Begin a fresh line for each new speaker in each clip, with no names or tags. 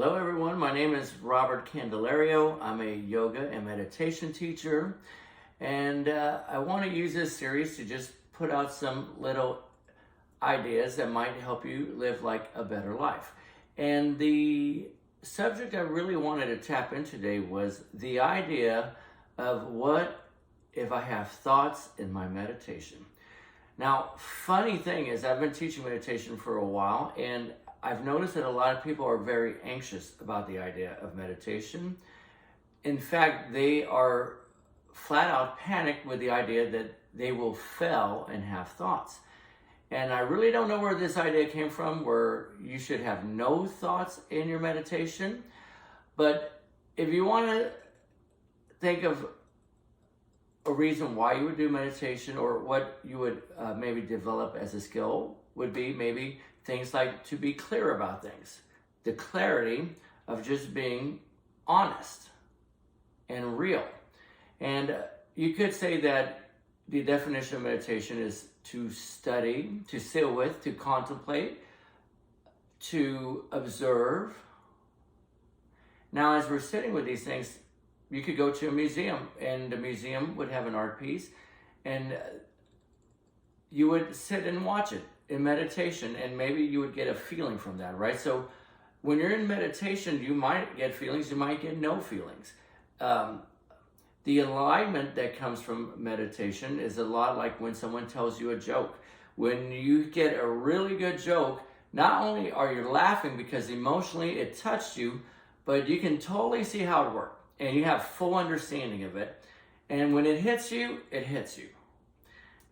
Hello everyone, my name is Robert Candelario. I'm a yoga and meditation teacher, and I want to use this series to just put out some little ideas that might help you live like a better life. And the subject I really wanted to tap in today was the idea of what if I have thoughts in my meditation. Now, funny thing is, I've been teaching meditation for a while, and I've noticed that a lot of people are very anxious about the idea of meditation. In fact, they are flat out panicked with the idea that they will fail and have thoughts. And I really don't know where this idea came from, where you should have no thoughts in your meditation. But if you want to think of a reason why you would do meditation, or what you would maybe develop as a skill, would be maybe things like to be clear about things. The clarity of just being honest and real. And you could say that the definition of meditation is to study, to sit with, to contemplate, to observe. Now, as we're sitting with these things, you could go to a museum, and the museum would have an art piece, and you would sit and watch it in meditation, and maybe you would get a feeling from that, right? So when you're in meditation, you might get feelings, you might get no feelings. The enlightenment that comes from meditation is a lot like when someone tells you a joke. When you get a really good joke, not only are you laughing because emotionally it touched you, but you can totally see how it worked, and you have full understanding of it. And when it hits you, it hits you.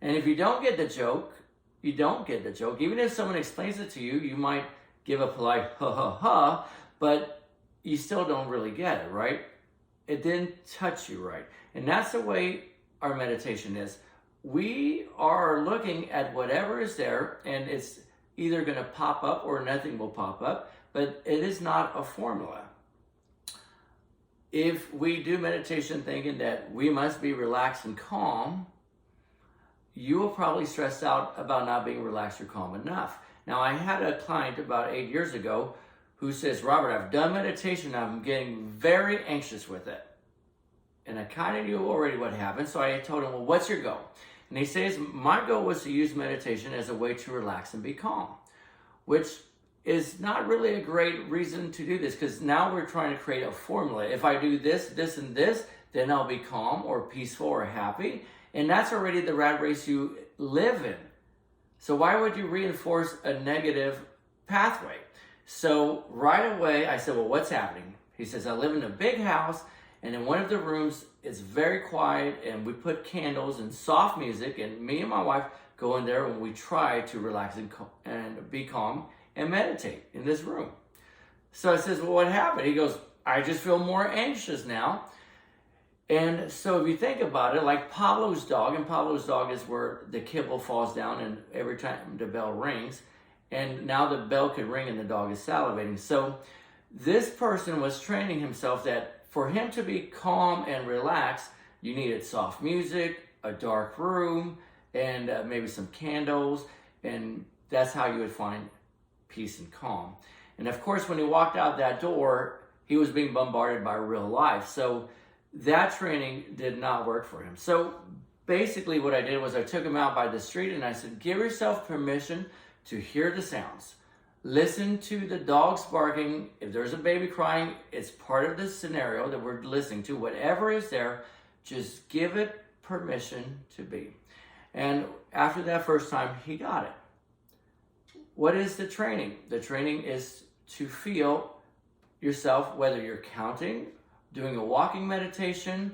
And if you don't get the joke, you don't get the joke. Even if someone explains it to you, you might give a polite ha ha ha, but you still don't really get it, right? It didn't touch you right. And that's the way our meditation is. We are looking at whatever is there, and it's either going to pop up or nothing will pop up, but it is not a formula. If we do meditation thinking that we must be relaxed and calm, you will probably stress out about not being relaxed or calm enough. Now, I had a client about 8 years ago who says, Robert, I've done meditation, I'm getting very anxious with it. And I kind of knew already what happened, so I told him, well, what's your goal? And he says, my goal was to use meditation as a way to relax and be calm, which is not really a great reason to do this, because now we're trying to create a formula. If I do this, this, and this, then I'll be calm or peaceful or happy. And that's already the rat race you live in. So why would you reinforce a negative pathway? So right away, I said, well, what's happening? He says, I live in a big house, and in one of the rooms, it's very quiet, and we put candles and soft music, and me and my wife go in there and we try to relax and be calm and meditate in this room. So I says, well, what happened? He goes, I just feel more anxious now. And so if you think about it, like Pablo's dog, and Pablo's dog is where the kibble falls down and every time the bell rings, and now the bell could ring and the dog is salivating. So this person was training himself that for him to be calm and relaxed, you needed soft music, a dark room, and maybe some candles, and that's how you would find peace and calm. And of course, when he walked out that door, he was being bombarded by real life. So that training did not work for him. So basically what I did was I took him out by the street and I said, give yourself permission to hear the sounds. Listen to the dogs barking. If there's a baby crying, it's part of the scenario that we're listening to. Whatever is there, just give it permission to be. And after that first time, he got it. What is the training? The training is to feel yourself, whether you're counting, doing a walking meditation,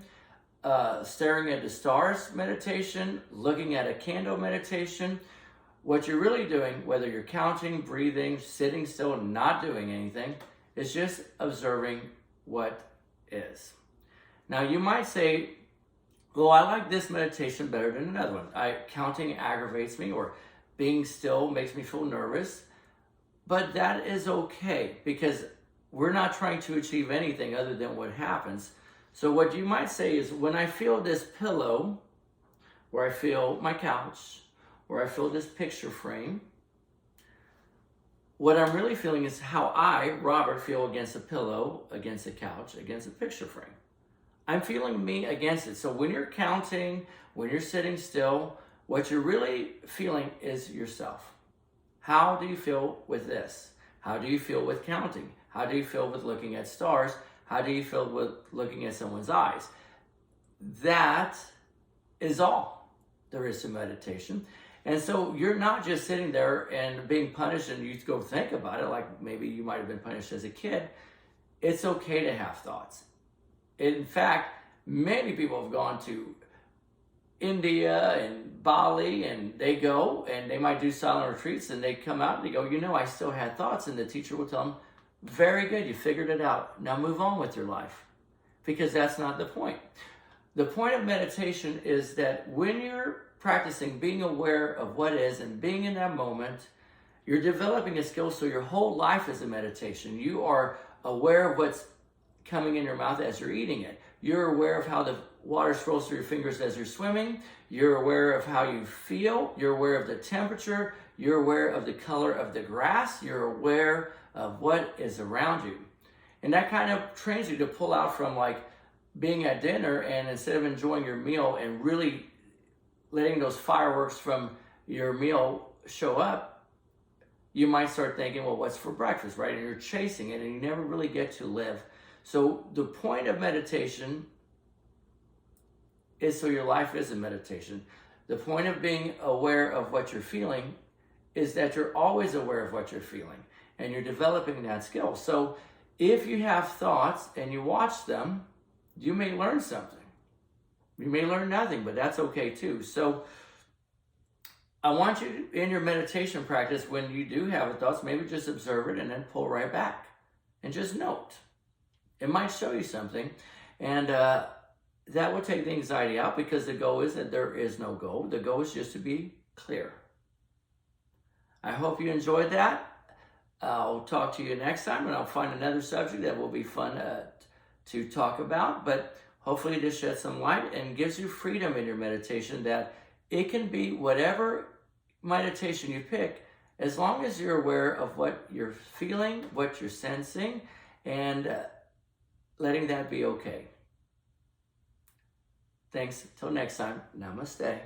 staring at the stars meditation, looking at a candle meditation. What you're really doing, whether you're counting, breathing, sitting still, not doing anything, is just observing what is. Now, you might say, well, I like this meditation better than another one. Counting aggravates me, or being still makes me feel nervous. But that is okay, because we're not trying to achieve anything other than what happens. So what you might say is, when I feel this pillow, or I feel my couch, or I feel this picture frame, what I'm really feeling is how I, Robert, feel against a pillow, against a couch, against a picture frame. I'm feeling me against it. So when you're counting, when you're sitting still, what you're really feeling is yourself. How do you feel with this? How do you feel with counting? How do you feel with looking at stars? How do you feel with looking at someone's eyes? That is all there is to meditation. And so you're not just sitting there and being punished and you go think about it, like maybe you might have been punished as a kid. It's okay to have thoughts. In fact, many people have gone to India and Bali, and they go and they might do silent retreats, and they come out and they go, I still had thoughts. And the teacher will tell them, very good, you figured it out. Now move on with your life. Because that's not the point. The point of meditation is that when you're practicing being aware of what is and being in that moment, you're developing a skill so your whole life is a meditation. You are aware of what's coming in your mouth as you're eating it. You're aware of how the water scrolls through your fingers as you're swimming. You're aware of how you feel. You're aware of the temperature. You're aware of the color of the grass. You're aware of what is around you. And that kind of trains you to pull out from like being at dinner, and instead of enjoying your meal and really letting those fireworks from your meal show up, you might start thinking, well, what's for breakfast, right? And you're chasing it and you never really get to live. So the point of meditation is so your life is a meditation. The point of being aware of what you're feeling is that you're always aware of what you're feeling and you're developing that skill. So if you have thoughts and you watch them, you may learn something. You may learn nothing, but that's okay too. So I want you in your meditation practice, when you do have thoughts, maybe just observe it and then pull right back and just note. It might show you something, and that will take the anxiety out, because the goal is that there is no goal. The goal is just to be clear. I hope you enjoyed that. I'll talk to you next time, and I'll find another subject that will be fun to talk about. But hopefully this sheds some light and gives you freedom in your meditation, that it can be whatever meditation you pick, as long as you're aware of what you're feeling, what you're sensing, and letting that be okay. Thanks. Till next time. Namaste.